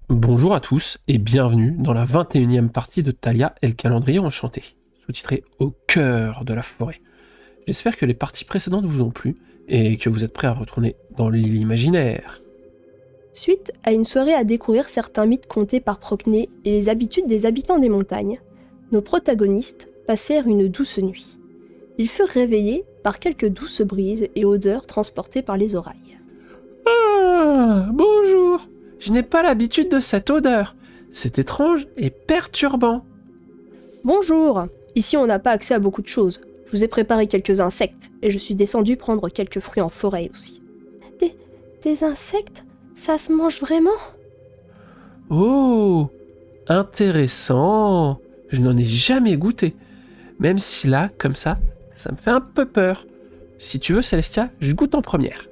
Bonjour à tous et bienvenue dans la 21e partie de Thalia et le calendrier enchanté, sous-titré Au cœur de la forêt. J'espère que les parties précédentes vous ont plu et que vous êtes prêts à retourner dans l'île imaginaire. Suite à une soirée à découvrir certains mythes contés par Procné et les habitudes des habitants des montagnes, nos protagonistes passèrent une douce nuit. Ils furent réveillés par quelques douces brises et odeurs transportées par les oreilles. Ah, bonjour. Je n'ai pas l'habitude de cette odeur. C'est étrange et perturbant. Bonjour, ici on n'a pas accès à beaucoup de choses. Je vous ai préparé quelques insectes et je suis descendu prendre quelques fruits en forêt aussi. Des insectes? Ça se mange vraiment? Oh, intéressant. Je n'en ai jamais goûté. Même si là, comme ça me fait un peu peur. Si tu veux, Célestia, je goûte en première.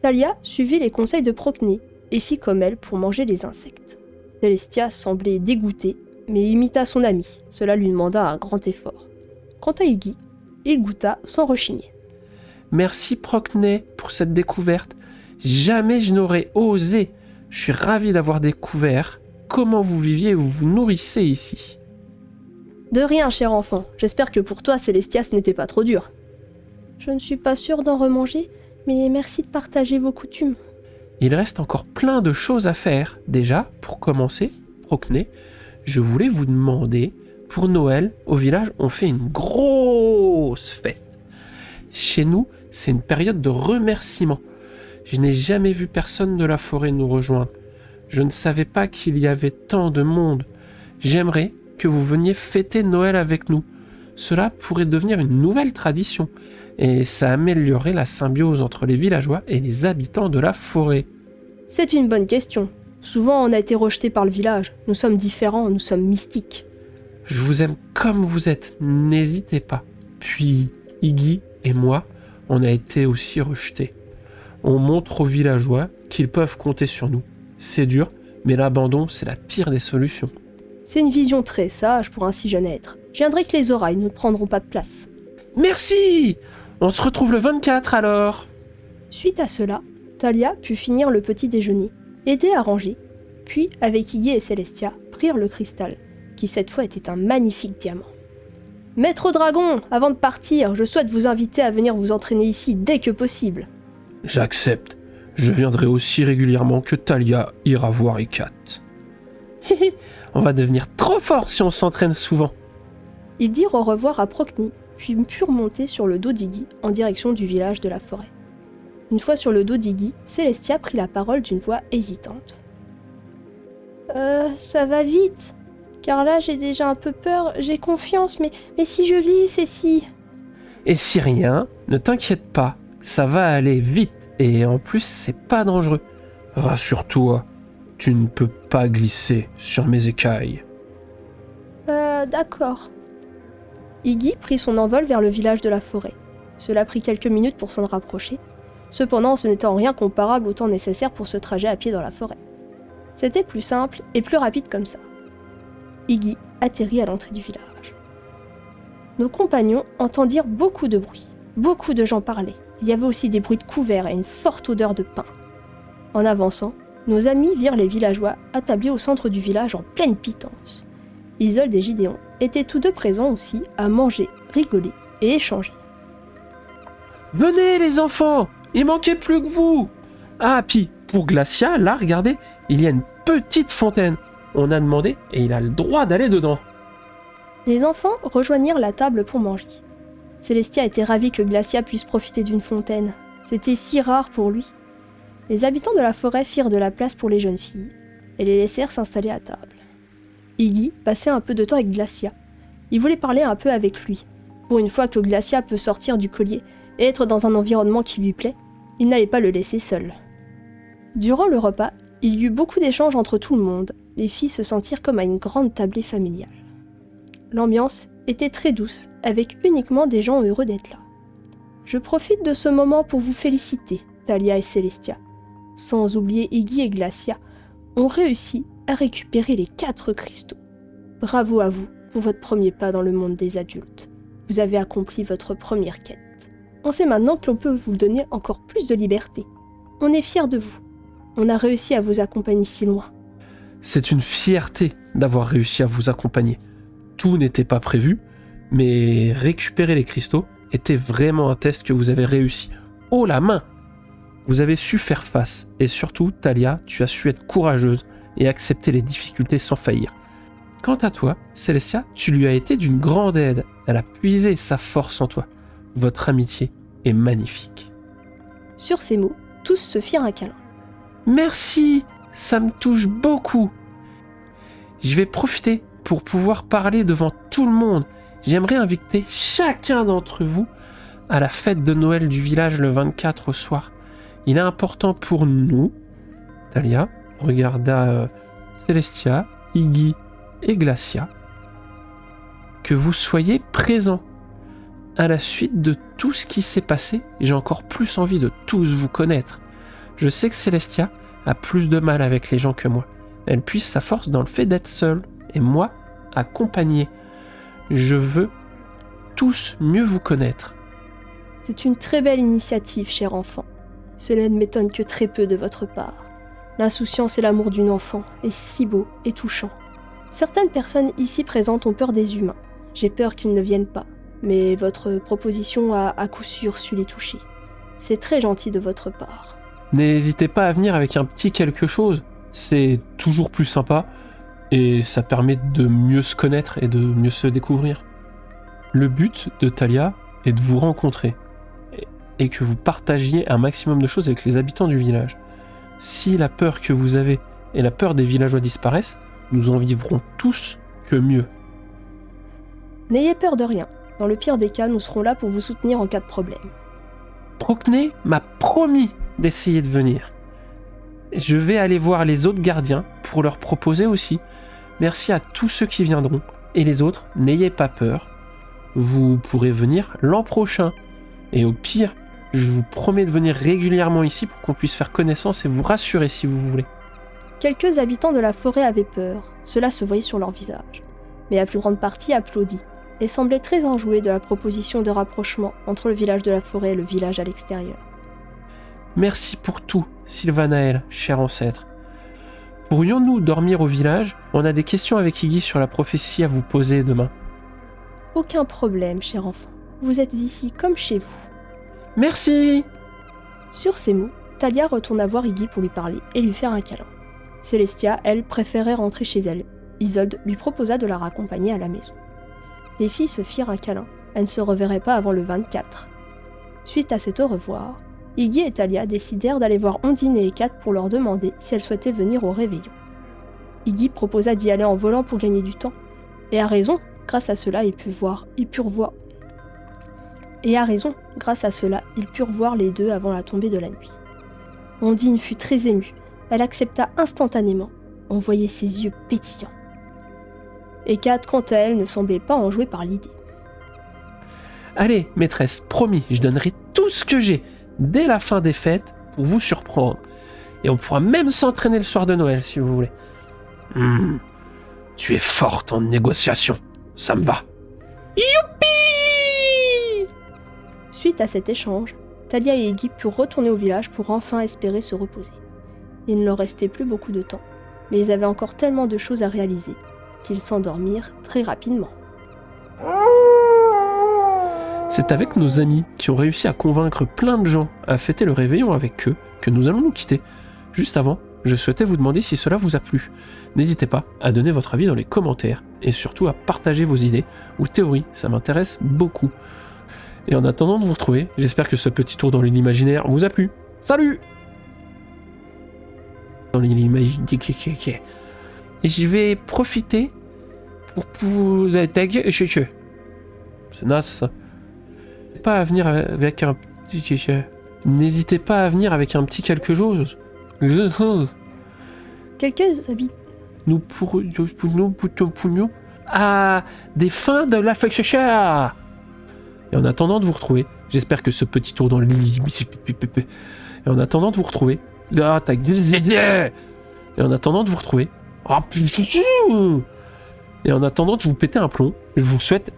Thalia suivit les conseils de Procné et fit comme elle pour manger les insectes. Célestia semblait dégoûtée, mais imita son ami. Cela lui demanda un grand effort. Quant à Iggy, il goûta sans rechigner. Merci Procné pour cette découverte. Jamais je n'aurais osé. Je suis ravi d'avoir découvert comment vous viviez et vous vous nourrissez ici. De rien, cher enfant. J'espère que pour toi, Célestia, ce n'était pas trop dur. Je ne suis pas sûre d'en remanger, mais merci de partager vos coutumes. Il reste encore plein de choses à faire. Déjà, pour commencer, Procné, je voulais vous demander, pour Noël, au village, on fait une grosse fête. Chez nous, c'est une période de remerciement. Je n'ai jamais vu personne de la forêt nous rejoindre. Je ne savais pas qu'il y avait tant de monde. J'aimerais que vous veniez fêter Noël avec nous. Cela pourrait devenir une nouvelle tradition, et ça améliorerait la symbiose entre les villageois et les habitants de la forêt. C'est une bonne question. Souvent, on a été rejetés par le village. Nous sommes différents, nous sommes mystiques. Je vous aime comme vous êtes, n'hésitez pas. Puis, Iggy et moi, on a été aussi rejetés. On montre aux villageois qu'ils peuvent compter sur nous. C'est dur, mais l'abandon, c'est la pire des solutions. C'est une vision très sage pour un si jeune être. Je viendrai que les oreilles ne prendront pas de place. Merci! On se retrouve le 24 alors! Suite à cela, Thalia put finir le petit déjeuner, aider à ranger, puis, avec Iggy et Célestia, prirent le cristal, qui cette fois était un magnifique diamant. Maître Dragon, avant de partir, je souhaite vous inviter à venir vous entraîner ici dès que possible. J'accepte. Je viendrai aussi régulièrement que Thalia ira voir Ikat. On va devenir trop fort si on s'entraîne souvent. Ils dirent au revoir à Procny, puis purent monter sur le dos d'Iggy en direction du village de la forêt. Une fois sur le dos d'Iggy, Célestia prit la parole d'une voix hésitante. Ça va vite. Car là, j'ai déjà un peu peur, j'ai confiance, mais si je glisse et si... Et si rien, ne t'inquiète pas, ça va aller vite et en plus c'est pas dangereux. Rassure-toi, tu ne peux pas glisser sur mes écailles. D'accord. Iggy prit son envol vers le village de la forêt. Cela prit quelques minutes pour s'en rapprocher. Cependant, ce n'était en rien comparable au temps nécessaire pour ce trajet à pied dans la forêt. C'était plus simple et plus rapide comme ça. Iggy atterrit à l'entrée du village. Nos compagnons entendirent beaucoup de bruit. Beaucoup de gens parlaient. Il y avait aussi des bruits de couverts et une forte odeur de pain. En avançant, nos amis virent les villageois attablés au centre du village en pleine pitance. Isolde et Gideon étaient tous deux présents aussi à manger, rigoler et échanger. Venez les enfants, il manquait plus que vous. Ah, puis pour Glacia, là, regardez, il y a une petite fontaine. On a demandé et il a le droit d'aller dedans. Les enfants rejoignirent la table pour manger. Célestia était ravie que Glacia puisse profiter d'une fontaine. C'était si rare pour lui. Les habitants de la forêt firent de la place pour les jeunes filles et les laissèrent s'installer à table. Iggy passait un peu de temps avec Glacia. Il voulait parler un peu avec lui. Pour une fois que Glacia peut sortir du collier et être dans un environnement qui lui plaît, il n'allait pas le laisser seul. Durant le repas, il y eut beaucoup d'échanges entre tout le monde. Les filles se sentirent comme à une grande tablée familiale. L'ambiance était très douce, avec uniquement des gens heureux d'être là. Je profite de ce moment pour vous féliciter, Thalia et Célestia. Sans oublier Iggy et Glacia, ont réussi à récupérer les 4 cristaux. Bravo à vous pour votre premier pas dans le monde des adultes. Vous avez accompli votre première quête. On sait maintenant que l'on peut vous donner encore plus de liberté. On est fiers de vous. On a réussi à vous accompagner si loin. C'est une fierté d'avoir réussi à vous accompagner. Tout n'était pas prévu, mais récupérer les cristaux était vraiment un test que vous avez réussi haut la main. Vous avez su faire face, et surtout, Thalia, tu as su être courageuse et accepter les difficultés sans faillir. Quant à toi, Célestia, tu lui as été d'une grande aide. Elle a puisé sa force en toi. Votre amitié est magnifique. Sur ces mots, tous se firent un câlin. Merci, ça me touche beaucoup. Je vais profiter pour pouvoir parler devant tout le monde. J'aimerais inviter chacun d'entre vous à la fête de Noël du village le 24 au soir. Il est important pour nous, Thalia regarda Célestia, Iggy et Glacia, que vous soyez présents. À la suite de tout ce qui s'est passé, j'ai encore plus envie de tous vous connaître. Je sais que Célestia a plus de mal avec les gens que moi. Elle puise sa force dans le fait d'être seule, et moi, accompagnée. Je veux tous mieux vous connaître. C'est une très belle initiative, cher enfant. Cela ne m'étonne que très peu de votre part. L'insouciance et l'amour d'une enfant est si beau et touchant. Certaines personnes ici présentes ont peur des humains. J'ai peur qu'ils ne viennent pas, mais votre proposition a à coup sûr su les toucher. C'est très gentil de votre part. N'hésitez pas à venir avec un petit quelque chose. C'est toujours plus sympa et ça permet de mieux se connaître et de mieux se découvrir. Le but de Thalia est de vous rencontrer et que vous partagiez un maximum de choses avec les habitants du village. Si la peur que vous avez et la peur des villageois disparaissent, nous en vivrons tous que mieux. N'ayez peur de rien. Dans le pire des cas, nous serons là pour vous soutenir en cas de problème. Procné m'a promis d'essayer de venir. Je vais aller voir les autres gardiens pour leur proposer aussi. Merci à tous ceux qui viendront. Et les autres, n'ayez pas peur. Vous pourrez venir l'an prochain. Et au pire, je vous promets de venir régulièrement ici pour qu'on puisse faire connaissance et vous rassurer si vous voulez. Quelques habitants de la forêt avaient peur. Cela se voyait sur leur visage. Mais la plus grande partie applaudit et semblait très enjouée de la proposition de rapprochement entre le village de la forêt et le village à l'extérieur. Merci pour tout, Sylvanaël, cher ancêtre. Pourrions-nous dormir au village? On a des questions avec Iggy sur la prophétie à vous poser demain. Aucun problème, cher enfant. Vous êtes ici comme chez vous. Merci! Sur ces mots, Thalia retourna voir Iggy pour lui parler et lui faire un câlin. Célestia, elle, préférait rentrer chez elle. Isolde lui proposa de la raccompagner à la maison. Les filles se firent un câlin. Elles ne se reverraient pas avant le 24. Suite à cet au revoir, Iggy et Thalia décidèrent d'aller voir Ondine et Hécate pour leur demander si elles souhaitaient venir au réveillon. Iggy proposa d'y aller en volant pour gagner du temps. Et à raison, grâce à cela, ils purent voir les deux avant la tombée de la nuit. Ondine fut très émue. Elle accepta instantanément. On voyait ses yeux pétillants. Hécate, quant à elle, ne semblait pas enjouée par l'idée. Allez, maîtresse, promis, je donnerai tout ce que j'ai dès la fin des fêtes pour vous surprendre. Et on pourra même s'entraîner le soir de Noël, si vous voulez. Tu es forte en négociation, ça me va. Youpi! Suite à cet échange, Thalia et Iggy purent retourner au village pour enfin espérer se reposer. Il ne leur restait plus beaucoup de temps, mais ils avaient encore tellement de choses à réaliser qu'ils s'endormirent très rapidement. C'est avec nos amis qui ont réussi à convaincre plein de gens à fêter le réveillon avec eux que nous allons nous quitter. Juste avant, je souhaitais vous demander si cela vous a plu. N'hésitez pas à donner votre avis dans les commentaires et surtout à partager vos idées ou théories, ça m'intéresse beaucoup. Et en attendant de vous retrouver, j'espère que ce petit tour dans l'imaginaire vous a plu. Salut! Dans l'imaginaire. Et j'y vais profiter pour c'est naze ça. Pas à venir avec un petit... N'hésitez pas à venir avec un petit quelque chose. Quelques habitants... Nous pourrions à des fins de la fête. Et en attendant de vous retrouver, j'espère que ce petit tour dans le... Et en attendant de vous retrouver... Et en attendant de vous retrouver... Et en attendant de vous péter un plomb, je vous souhaite...